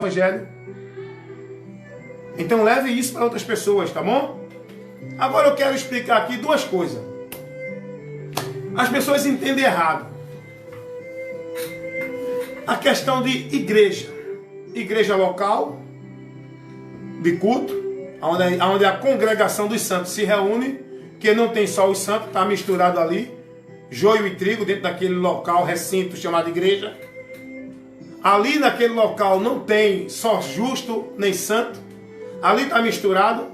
Evangelho. Então leve isso para outras pessoas, tá bom? Agora eu quero explicar aqui duas coisas. As pessoas entendem errado a questão de igreja. Igreja local, de culto, onde a congregação dos santos se reúne, que não tem só os santos, está misturado ali, joio e trigo dentro daquele local, recinto chamado igreja. Ali naquele local não tem só justo nem santo. Ali está misturado.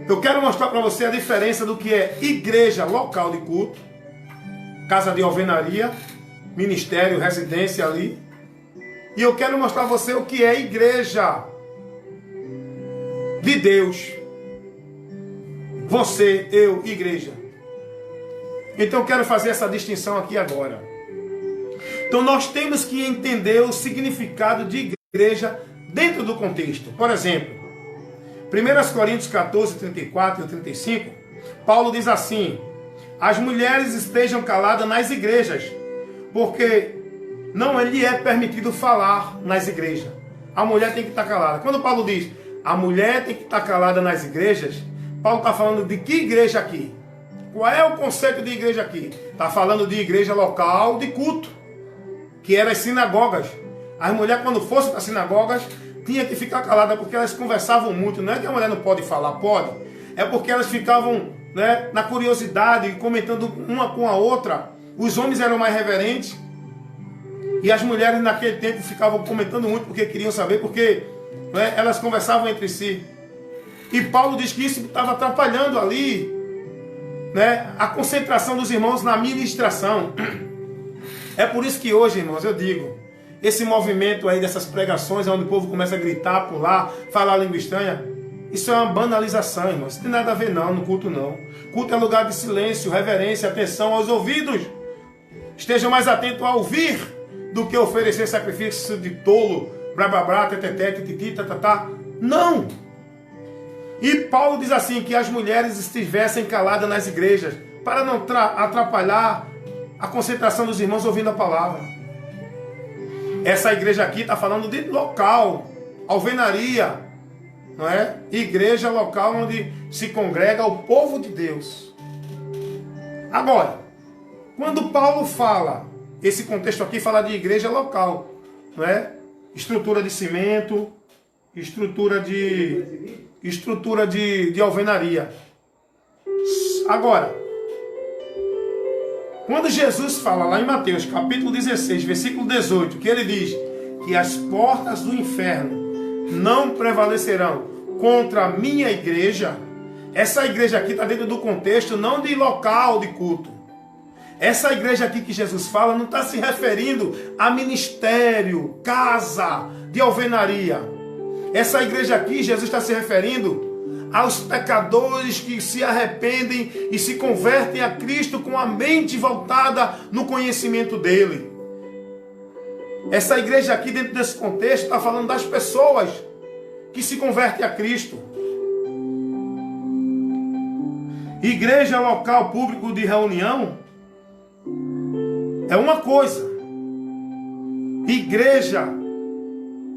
Eu quero mostrar para você a diferença do que é igreja local de culto, casa de alvenaria, ministério, residência ali. E eu quero mostrar a você o que é igreja de Deus. Você, eu, igreja. Então eu quero fazer essa distinção aqui agora. Então nós temos que entender o significado de igreja dentro do contexto. Por exemplo, 1 Coríntios 14, 34 e 35, Paulo diz assim: as mulheres estejam caladas nas igrejas, porque não lhe é permitido falar nas igrejas. A mulher tem que estar calada. Quando Paulo diz a mulher tem que estar calada nas igrejas, Paulo está falando de que igreja aqui? Qual é o conceito de igreja aqui? Está falando de igreja local de culto, que eram as sinagogas. As mulheres, quando fossem para as sinagogas, tinham que ficar caladas, porque elas conversavam muito. Não é que a mulher não pode falar, pode. É porque elas ficavam, né, na curiosidade, comentando uma com a outra. Os homens eram mais reverentes, e as mulheres naquele tempo ficavam comentando muito, porque queriam saber, porque, né, elas conversavam entre si. E Paulo diz que isso estava atrapalhando ali, né, a concentração dos irmãos na ministração. É por isso que hoje, irmãos, eu digo, esse movimento aí dessas pregações, onde o povo começa a gritar, pular, falar língua estranha, isso é uma banalização, irmãos. Isso não tem nada a ver não, no culto não. Culto é lugar de silêncio, reverência, atenção aos ouvidos. Estejam mais atentos a ouvir do que oferecer sacrifício de tolo, blá blá blá, teteté, tititi, tatatá. Não! E Paulo diz assim, que as mulheres estivessem caladas nas igrejas, para não atrapalhar a concentração dos irmãos ouvindo a palavra. Essa igreja aqui está falando de local, alvenaria, não é? Igreja local onde se congrega o povo de Deus. Agora, quando Paulo fala, esse contexto aqui fala de igreja local, não é? Estrutura de cimento, estrutura de alvenaria. Agora, quando Jesus fala lá em Mateus, capítulo 16, versículo 18, que ele diz que as portas do inferno não prevalecerão contra a minha igreja, essa igreja aqui está dentro do contexto não de local de culto. Essa igreja aqui que Jesus fala não está se referindo a ministério, casa de alvenaria. Essa igreja aqui, Jesus está se referindo aos pecadores que se arrependem e se convertem a Cristo com a mente voltada no conhecimento dele. Essa igreja aqui, dentro desse contexto, está falando das pessoas que se convertem a Cristo. Igreja local público de reunião é uma coisa. Igreja,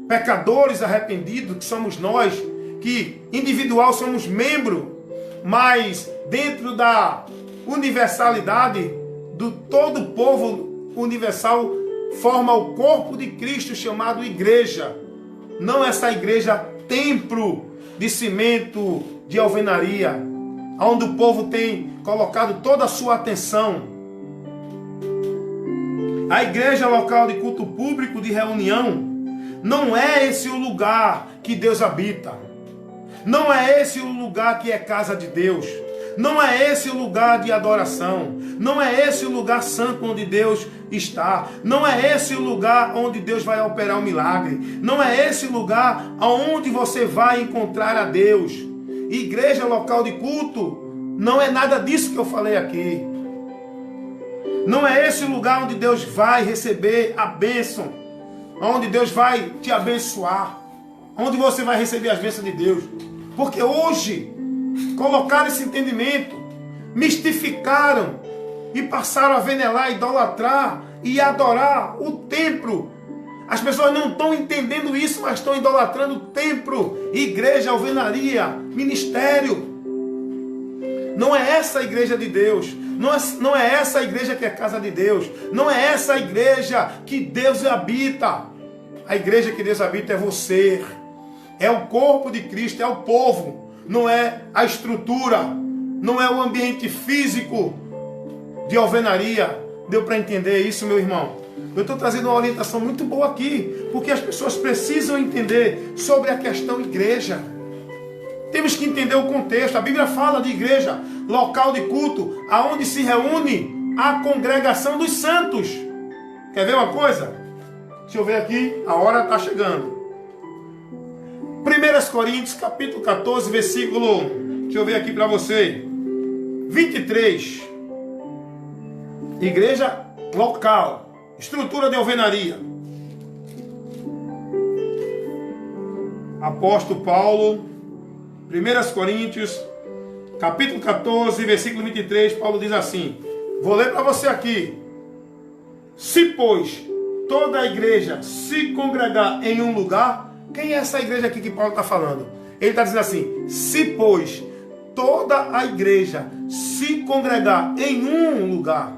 pecadores arrependidos, que somos nós, que individual somos membro, mas dentro da universalidade do todo o povo universal forma o corpo de Cristo chamado igreja. Não essa igreja templo de cimento, de alvenaria, onde o povo tem colocado toda a sua atenção. A igreja local de culto público de reunião não é esse o lugar que Deus habita. Não é esse o lugar que é casa de Deus. Não é esse o lugar de adoração. Não é esse o lugar santo onde Deus está. Não é esse o lugar onde Deus vai operar o milagre. Não é esse o lugar onde você vai encontrar a Deus. Igreja local de culto não é nada disso que eu falei aqui. Não é esse o lugar onde Deus vai receber a bênção, onde Deus vai te abençoar, onde você vai receber as bênçãos de Deus. Porque hoje colocaram esse entendimento, mistificaram e passaram a venerar, idolatrar e adorar o templo, As pessoas não estão entendendo isso, mas estão idolatrando o templo, igreja, alvenaria, ministério. Não é essa a igreja de Deus. Não é essa a igreja que é casa de Deus. Não é essa a igreja que Deus habita. A igreja que Deus habita é você. É o corpo de Cristo, é o povo. Não é a estrutura. Não é o ambiente físico de alvenaria. Deu para entender isso, meu irmão? Eu estou trazendo uma orientação muito boa aqui, porque as pessoas precisam entender sobre a questão igreja. Temos que entender o contexto. A Bíblia fala de igreja, local de culto, aonde se reúne a congregação dos santos. Quer ver uma coisa? Deixa eu ver aqui, a hora está chegando. 1 Coríntios, capítulo 14, versículo, deixa eu ver aqui para você, 23. Igreja local, estrutura de alvenaria. Apóstolo Paulo, 1 Coríntios, capítulo 14, versículo 23, Paulo diz assim, vou ler para você aqui. Se, pois, toda a igreja se congregar em um lugar, quem é essa igreja aqui que Paulo está falando? Ele está dizendo assim, se, pois, toda a igreja se congregar em um lugar.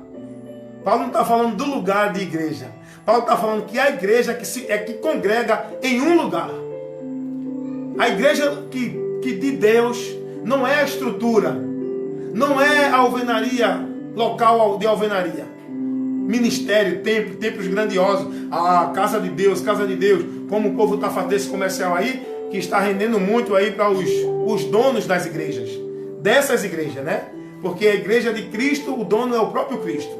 Paulo não está falando do lugar de igreja. Paulo está falando que a igreja que congrega em um lugar. A igreja que de Deus não é a estrutura, não é a alvenaria, local de alvenaria, ministério, templos grandiosos, a casa de Deus, como o povo está fazendo esse comercial aí, que está rendendo muito aí para os donos das igrejas, dessas igrejas, né? Porque a igreja de Cristo, o dono é o próprio Cristo.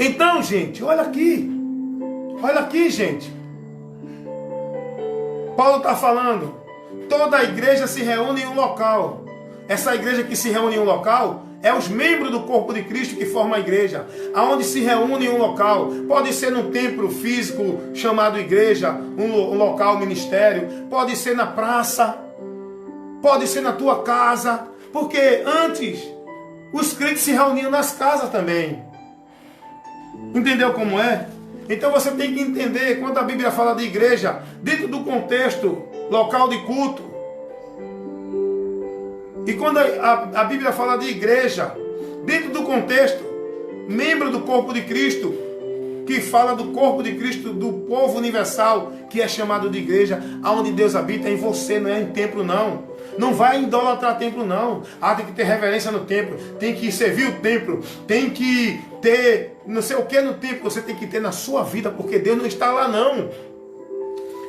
Então, gente, olha aqui, gente. Paulo está falando, toda a igreja se reúne em um local. Essa igreja que se reúne em um local é os membros do corpo de Cristo que formam a igreja. Aonde se reúne em um local. Pode ser num templo físico chamado igreja, um local ministério. Pode ser na praça. Pode ser na tua casa. Porque antes os crentes se reuniam nas casas também. Entendeu como é? Então você tem que entender, quando a Bíblia fala de igreja, dentro do contexto local de culto. E quando a Bíblia fala de igreja, dentro do contexto, membro do corpo de Cristo, que fala do corpo de Cristo, do povo universal, que é chamado de igreja, aonde Deus habita, é em você, não é em templo não. Não vai idolatrar templo não. Tem que ter reverência no templo, tem que servir o templo, tem que ter não sei o que no templo, você tem que ter na sua vida, porque Deus não está lá não.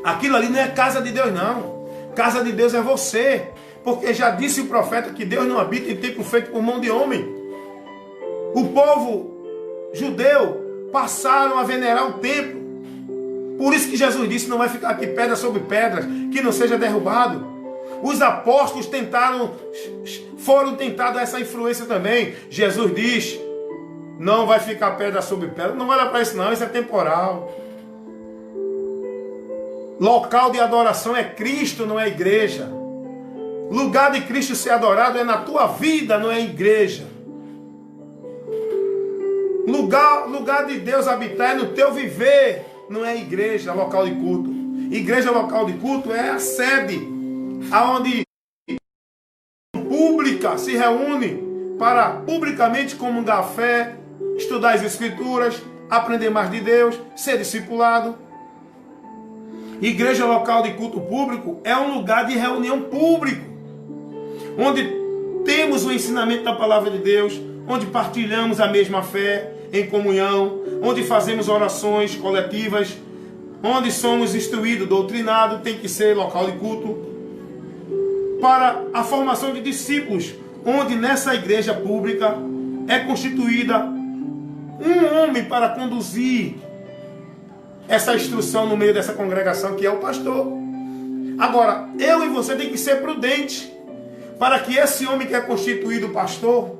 Aquilo ali não é casa de Deus não. Casa de Deus é você. Porque já disse o profeta que Deus não habita em templo feito por mão de homem. O povo judeu passaram a venerar o templo. Por isso que Jesus disse, não vai ficar aqui pedra sobre pedras, que não seja derrubado. Os apóstolos foram tentados a essa influência também. Jesus diz, não vai ficar pedra sobre pedra. Não olha para isso não, isso é temporal. Local de adoração é Cristo, não é igreja. Lugar de Cristo ser adorado é na tua vida, não é igreja. Lugar de Deus habitar é no teu viver, não é igreja, local de culto. Igreja local de culto é a sede, aonde pública se reúne para publicamente comungar a fé, estudar as escrituras, aprender mais de Deus, ser discipulado. Igreja local de culto público é um lugar de reunião público, onde temos o ensinamento da palavra de Deus, onde partilhamos a mesma fé em comunhão, onde fazemos orações coletivas, onde somos instruídos, doutrinados, tem que ser local de culto, para a formação de discípulos, onde nessa igreja pública é constituída um homem para conduzir essa instrução no meio dessa congregação, que é o pastor. Agora, eu e você tem que ser prudente, para que esse homem que é constituído pastor,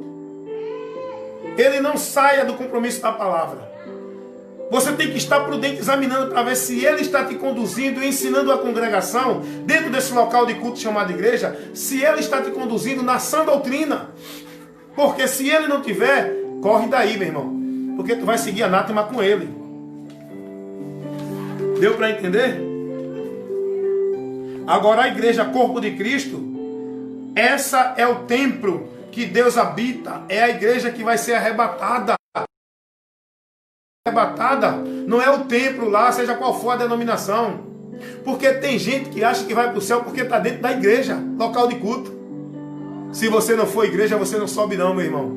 ele não saia do compromisso da palavra. Você tem que estar prudente, examinando para ver se ele está te conduzindo, ensinando a congregação, dentro desse local de culto chamado igreja, se ele está te conduzindo na sã doutrina. Porque se ele não tiver, corre daí, meu irmão. Porque tu vai seguir anátema com ele. Deu para entender? Agora a igreja, corpo de Cristo, essa é o templo que Deus habita, é a igreja que vai ser arrebatada. Arrebatada não é o templo lá, seja qual for a denominação. Porque tem gente que acha que vai para o céu porque está dentro da igreja, local de culto. Se você não for igreja, você não sobe não, meu irmão.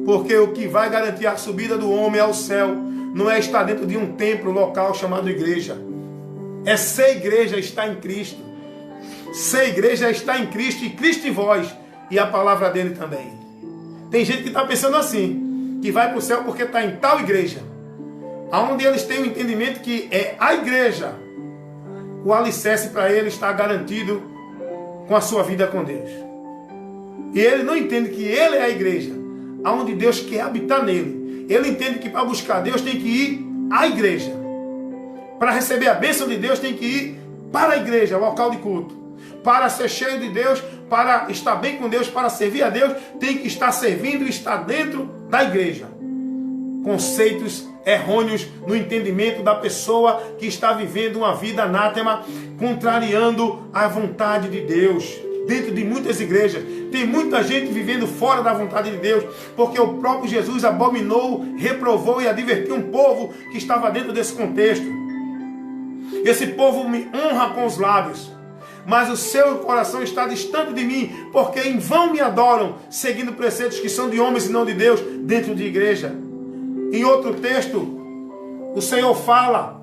Porque o que vai garantir a subida do homem ao céu não é estar dentro de um templo local chamado igreja. É ser igreja, estar em Cristo. Ser igreja é estar em Cristo e Cristo em vós. E a palavra dele também. Tem gente que está pensando assim, que vai para o céu porque está em tal igreja. Onde eles têm o entendimento que é a igreja. O alicerce para ele está garantido com a sua vida com Deus. E ele não entende que ele é a igreja, aonde Deus quer habitar nele. Ele entende que para buscar Deus tem que ir à igreja. Para receber a bênção de Deus tem que ir para a igreja, local de culto. Para ser cheio de Deus, para estar bem com Deus, para servir a Deus, tem que estar servindo e estar dentro da igreja. Conceitos errôneos no entendimento da pessoa que está vivendo uma vida anátema, contrariando a vontade de Deus. Dentro de muitas igrejas, tem muita gente vivendo fora da vontade de Deus, porque o próprio Jesus abominou, reprovou e advertiu um povo que estava dentro desse contexto. Esse povo me honra com os lábios, mas o seu coração está distante de mim, porque em vão me adoram, seguindo preceitos que são de homens e não de Deus, dentro de igreja. Em outro texto, o Senhor fala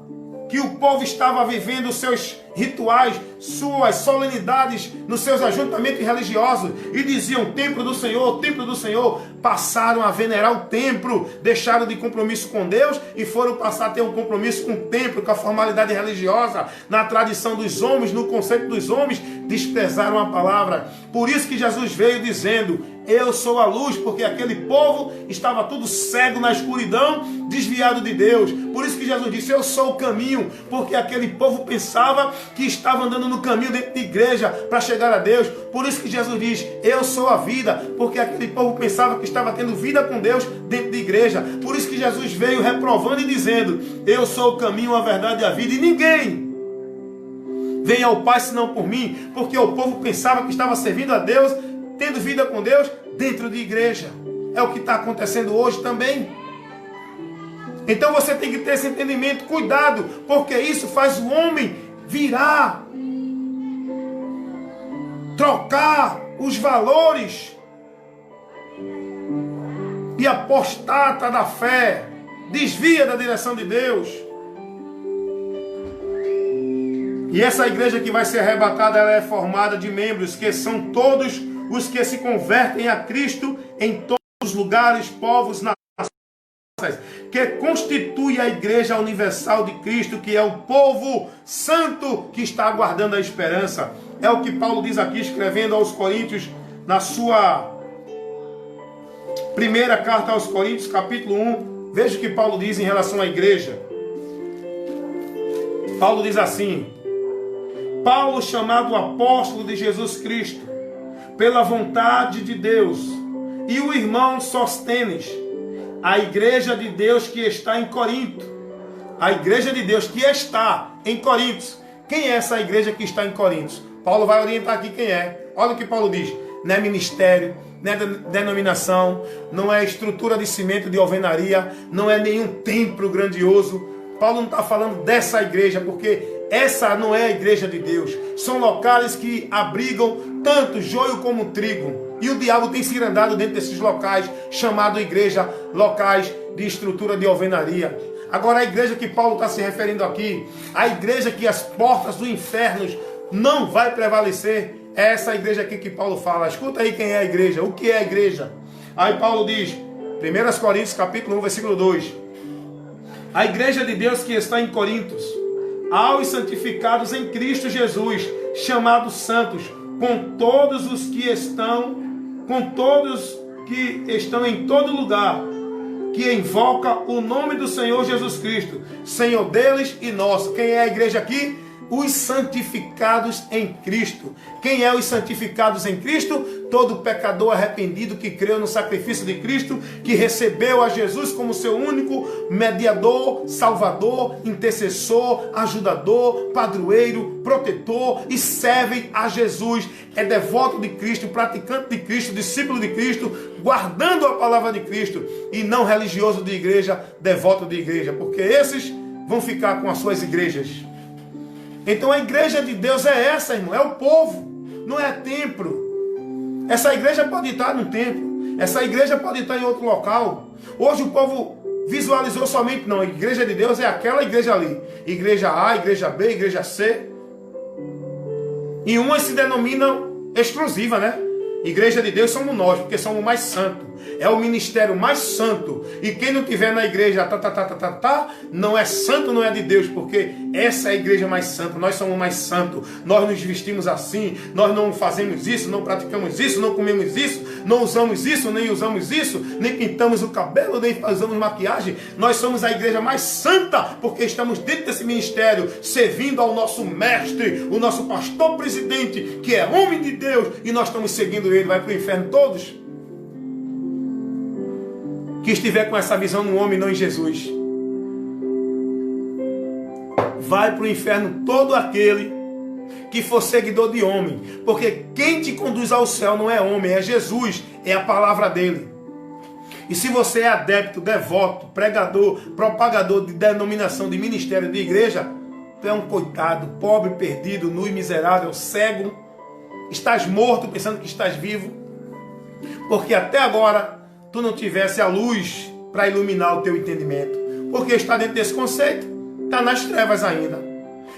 que o povo estava vivendo seus rituais, suas solenidades, nos seus ajuntamentos religiosos, e diziam templo do Senhor, passaram a venerar o templo, deixaram de compromisso com Deus e foram passar a ter um compromisso com o templo, com a formalidade religiosa, na tradição dos homens, no conceito dos homens, desprezaram a palavra. Por isso que Jesus veio dizendo: eu sou a luz, porque aquele povo estava tudo cego na escuridão, desviado de Deus. Por isso que Jesus disse: eu sou o caminho, porque aquele povo pensava que estava andando no caminho dentro de igreja para chegar a Deus. Por isso que Jesus diz: eu sou a vida, porque aquele povo pensava que estava tendo vida com Deus dentro de igreja. Por isso que Jesus veio reprovando e dizendo: eu sou o caminho, a verdade e a vida, e ninguém vem ao Pai senão por mim, porque o povo pensava que estava servindo a Deus, tendo vida com Deus dentro de igreja. É o que está acontecendo hoje também. Então você tem que ter esse entendimento, cuidado, porque isso faz o homem virar, trocar os valores e apostata da fé, desvia da direção de Deus. E essa igreja que vai ser arrebatada, ela é formada de membros que são todos os que se convertem a Cristo em todos os lugares, povos, nações, que constitui a igreja universal de Cristo, que é o povo santo que está aguardando a esperança. É o que Paulo diz aqui, escrevendo aos Coríntios, na sua primeira carta aos Coríntios, capítulo 1. Veja o que Paulo diz em relação à igreja. Paulo diz assim: Paulo, chamado apóstolo de Jesus Cristo, pela vontade de Deus, e o irmão Sóstenes, a igreja de Deus que está em Corinto. A igreja de Deus que está em Corinto. Quem é essa igreja que está em Corinto? Paulo vai orientar aqui quem é. Olha o que Paulo diz: não é ministério, não é denominação, não é estrutura de cimento de alvenaria, não é nenhum templo grandioso. Paulo não está falando dessa igreja, porque essa não é a igreja de Deus. São locais que abrigam tanto joio como trigo. E o diabo tem se andado dentro desses locais, chamado igreja, locais de estrutura de alvenaria. Agora a igreja que Paulo está se referindo aqui, a igreja que as portas do inferno não vai prevalecer, é essa igreja aqui que Paulo fala. Escuta aí quem é a igreja, o que é a igreja. Aí Paulo diz, 1 Coríntios capítulo 1, versículo 2. A igreja de Deus que está em Corintos, aos santificados em Cristo Jesus, chamados santos, com todos que estão em todo lugar, que invoca o nome do Senhor Jesus Cristo, Senhor deles e nosso. Quem é a igreja aqui? Os santificados em Cristo. Quem é os santificados em Cristo? todo pecador arrependido que creu no sacrifício de Cristo, que recebeu a Jesus como seu único mediador, salvador, intercessor, ajudador, padroeiro, protetor e serve a Jesus. É devoto de Cristo, praticante de Cristo, discípulo de Cristo, guardando a palavra de Cristo e não religioso de igreja, devoto de igreja, porque esses vão ficar com as suas igrejas. Então a igreja de Deus é essa, irmão, é o povo, não é templo. Essa igreja pode estar num templo, essa igreja pode estar em outro local. Hoje o povo visualizou somente, não, a igreja de Deus é aquela igreja ali. Igreja A, igreja B, igreja C. E umas se denominam exclusiva, né? Igreja de Deus somos nós, porque somos mais santos. É o ministério mais santo. E quem não tiver na igreja, não é santo, não é de Deus, porque essa é a igreja mais santa. Nós somos mais santos. Nós nos vestimos assim. Nós não fazemos isso, não praticamos isso, não comemos isso, não usamos isso, nem usamos isso, nem pintamos o cabelo, nem fazemos maquiagem. Nós somos a igreja mais santa, porque estamos dentro desse ministério, servindo ao nosso mestre, o nosso pastor presidente, que é homem de Deus, e nós estamos seguindo ele. Vai para o inferno todos que estiver com essa visão no homem, não em Jesus. Vai para o inferno todo aquele que for seguidor de homem, porque quem te conduz ao céu não é homem, é Jesus, é a palavra dele. E se você é adepto, devoto, pregador, propagador de denominação, de ministério, de igreja, tu é um coitado, pobre, perdido, nu e miserável, cego. Estás morto pensando que estás vivo, porque até agora tu não tivesse a luz para iluminar o teu entendimento, porque está dentro desse conceito, está nas trevas ainda.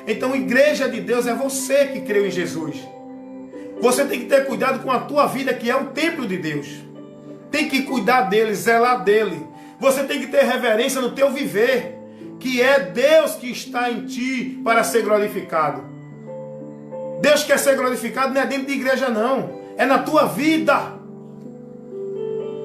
Então, igreja de Deus é você que creu em Jesus. Você tem que ter cuidado com a tua vida, que é o templo de Deus. Tem que cuidar dele, zelar dele. Você tem que ter reverência no teu viver, que é Deus que está em ti para ser glorificado. Deus quer ser glorificado não é dentro de igreja não, é na tua vida.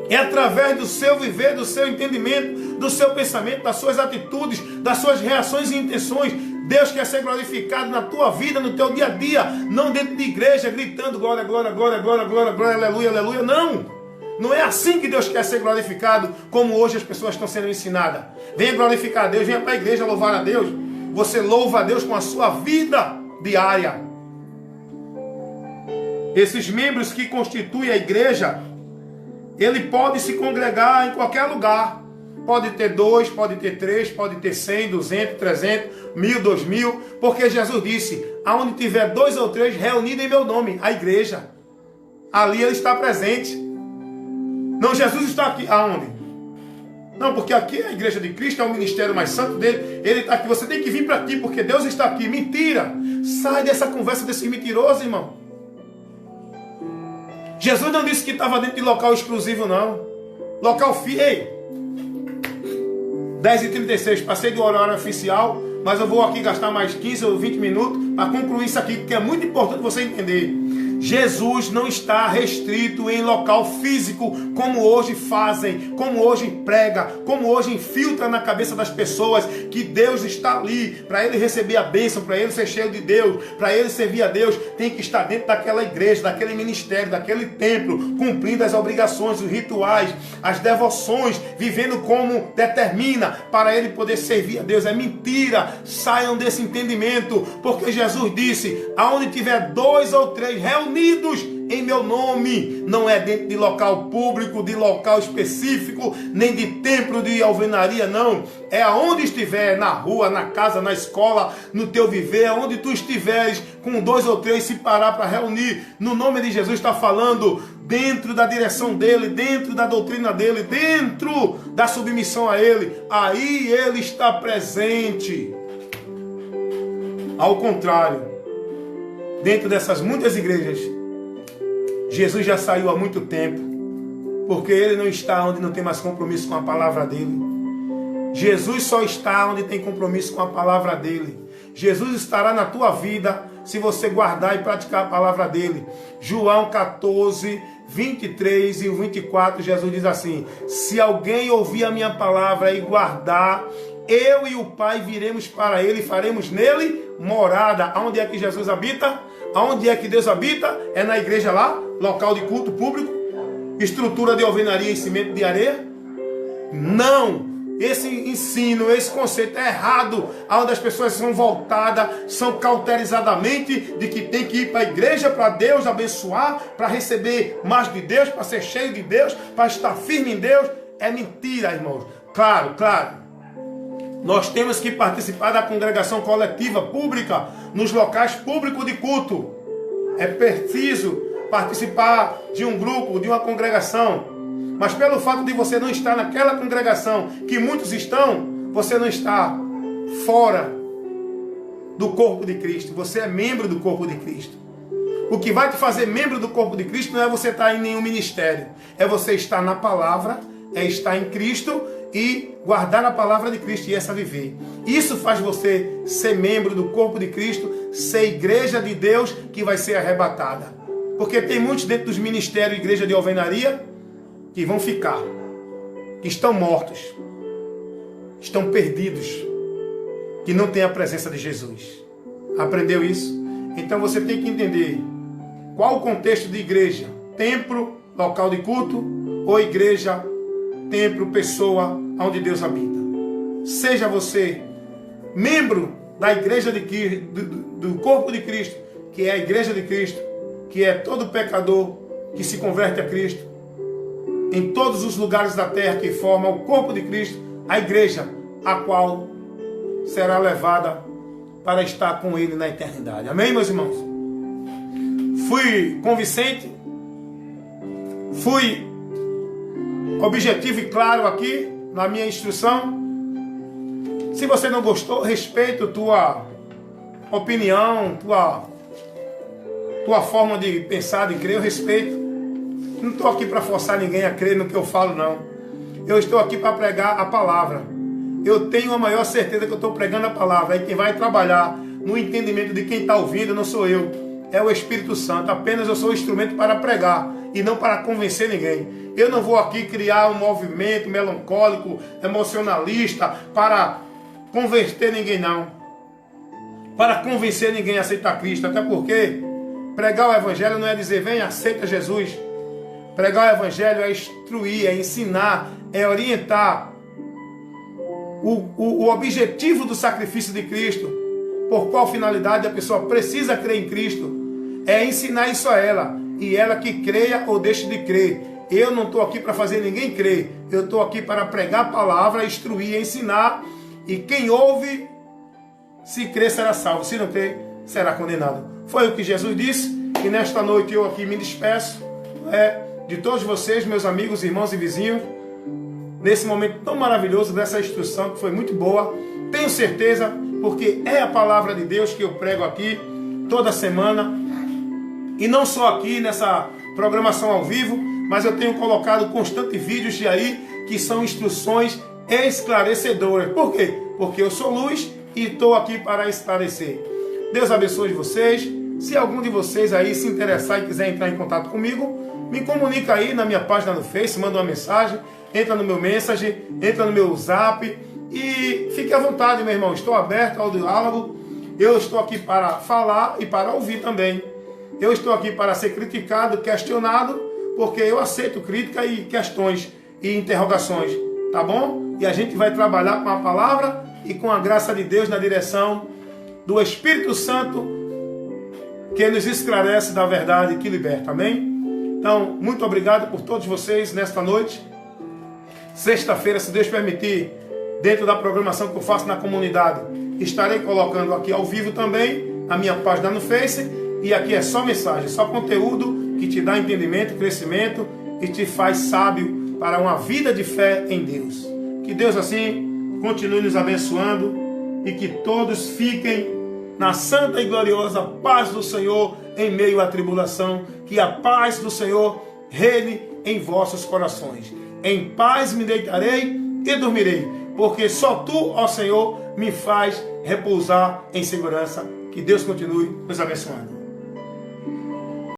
É através do seu viver, do seu entendimento, do seu pensamento, das suas atitudes, das suas reações e intenções. Deus quer ser glorificado na tua vida, no teu dia a dia, não dentro de igreja, gritando glória, glória, glória, glória, glória, glória, aleluia, aleluia. Não! Não é assim que Deus quer ser glorificado, como hoje as pessoas estão sendo ensinadas. Venha glorificar a Deus, venha para a igreja louvar a Deus. Você louva a Deus com a sua vida diária. Esses membros que constituem a igreja, ele pode se congregar em qualquer lugar. Pode ter 2, pode ter 3, pode ter 100, 200, 300, 1000, 2000. Porque Jesus disse, aonde tiver 2 ou 3 reunidos em meu nome, a igreja. Ali ele está presente. Não, Jesus está aqui. Aonde? Não, porque aqui é a igreja de Cristo, é o ministério mais santo dele. Ele está aqui, você tem que vir para aqui, porque Deus está aqui. Mentira! Sai dessa conversa desse mentiroso, irmão. Jesus não disse que estava dentro de local exclusivo, não. Local ei, 10h36, passei do horário oficial, mas eu vou aqui gastar mais 15 ou 20 minutos para concluir isso aqui, que é muito importante você entender. Jesus não está restrito em local físico, como hoje fazem, como hoje prega, como hoje infiltra na cabeça das pessoas, que Deus está ali, para ele receber a bênção, para ele ser cheio de Deus, para ele servir a Deus, tem que estar dentro daquela igreja, daquele ministério, daquele templo, cumprindo as obrigações, os rituais, as devoções, vivendo como determina, para ele poder servir a Deus. É mentira, saiam desse entendimento, porque Jesus disse, aonde tiver 2 ou 3 reunidos em meu nome, não é dentro de local público, de local específico, nem de templo de alvenaria, não. É aonde estiver, na rua, na casa, na escola, no teu viver, aonde tu estiveres, com 2 ou 3 se parar para reunir, no nome de Jesus, está falando dentro da direção dele, dentro da doutrina dele, dentro da submissão a ele, aí ele está presente. Ao contrário, dentro dessas muitas igrejas, Jesus já saiu há muito tempo, porque ele não está onde não tem mais compromisso com a palavra dele. Jesus só está onde tem compromisso com a palavra dele. Jesus estará na tua vida se você guardar e praticar a palavra dele. João 14, 23 e 24, Jesus diz assim: se alguém ouvir a minha palavra e guardar, eu e o Pai viremos para ele e faremos nele morada. Aonde é que Jesus habita? Aonde é que Deus habita? É na igreja lá, local de culto público, estrutura de alvenaria e cimento de areia? Não! Esse ensino, esse conceito é errado, onde as pessoas são voltadas, são cauterizadamente de que tem que ir para a igreja para Deus abençoar, para receber mais de Deus, para ser cheio de Deus, para estar firme em Deus. É mentira, irmãos. Claro, nós temos que participar da congregação coletiva, pública, nos locais públicos de culto. É preciso participar de um grupo, de uma congregação. Mas pelo fato de você não estar naquela congregação que muitos estão, você não está fora do corpo de Cristo. Você é membro do corpo de Cristo. O que vai te fazer membro do corpo de Cristo não é você estar em nenhum ministério. É você estar na palavra, é estar em Cristo e guardar a palavra de Cristo e essa viver. Isso faz você ser membro do corpo de Cristo, ser igreja de Deus que vai ser arrebatada. Porque tem muitos dentro dos ministérios, igreja de alvenaria, que vão ficar, que estão mortos, estão perdidos, que não têm a presença de Jesus. Aprendeu isso? Então você tem que entender qual o contexto de igreja: templo, local de culto, ou igreja, templo, pessoa, onde Deus habita. Seja você membro da igreja do corpo de Cristo, que é a igreja de Cristo, que é todo pecador que se converte a Cristo, em todos os lugares da terra que formam o corpo de Cristo, a igreja, a qual será levada para estar com Ele na eternidade. Amém, meus irmãos? Fui convincente, fui objetivo e claro aqui na minha instrução. Se você não gostou, respeito tua opinião, tua forma de pensar, de crer, eu respeito. Não estou aqui para forçar ninguém a crer no que eu falo, não. Eu estou aqui para pregar a palavra. Eu tenho a maior certeza que eu estou pregando a palavra. E quem vai trabalhar no entendimento de quem está ouvindo não sou eu. É o Espírito Santo. Apenas eu sou o instrumento para pregar e não para convencer ninguém. Eu não vou aqui criar um movimento melancólico, emocionalista, para converter ninguém, não. Para convencer ninguém a aceitar Cristo. Até porque pregar o Evangelho não é dizer, vem, aceita Jesus. Pregar o Evangelho é instruir, é ensinar, é orientar. O objetivo do sacrifício de Cristo, por qual finalidade a pessoa precisa crer em Cristo, é ensinar isso a ela. E ela que creia ou deixe de crer. Eu não estou aqui para fazer ninguém crer. Eu estou aqui para pregar a palavra, instruir, ensinar. E quem ouve, se crer, será salvo. Se não crer, será condenado. Foi o que Jesus disse. E nesta noite eu aqui me despeço de todos vocês, meus amigos, irmãos e vizinhos, nesse momento tão maravilhoso dessa instrução que foi muito boa. Tenho certeza, porque é a palavra de Deus que eu prego aqui toda semana, e não só aqui nessa programação ao vivo, mas eu tenho colocado constantes vídeos de aí que são instruções esclarecedoras. Por quê? Porque eu sou luz e estou aqui para esclarecer. Deus abençoe vocês. Se algum de vocês aí se interessar e quiser entrar em contato comigo, me comunica aí na minha página no Face, manda uma mensagem, entra no meu Messenger, entra no meu Zap e fique à vontade, meu irmão. Estou aberto ao diálogo. Eu estou aqui para falar e para ouvir também. Eu estou aqui para ser criticado, questionado, porque eu aceito crítica e questões e interrogações, tá bom? E a gente vai trabalhar com a palavra e com a graça de Deus na direção do Espírito Santo, que nos esclarece da verdade e que liberta, amém? Então, muito obrigado por todos vocês nesta noite. Sexta-feira, se Deus permitir, dentro da programação que eu faço na comunidade, estarei colocando aqui ao vivo também, na minha página no Face, e aqui é só mensagem, só conteúdo que te dá entendimento, crescimento e te faz sábio para uma vida de fé em Deus. Que Deus assim continue nos abençoando e que todos fiquem na santa e gloriosa paz do Senhor em meio à tribulação. Que a paz do Senhor reine em vossos corações. Em paz me deitarei e dormirei, porque só Tu, ó Senhor, me faz repousar em segurança. Que Deus continue nos abençoando.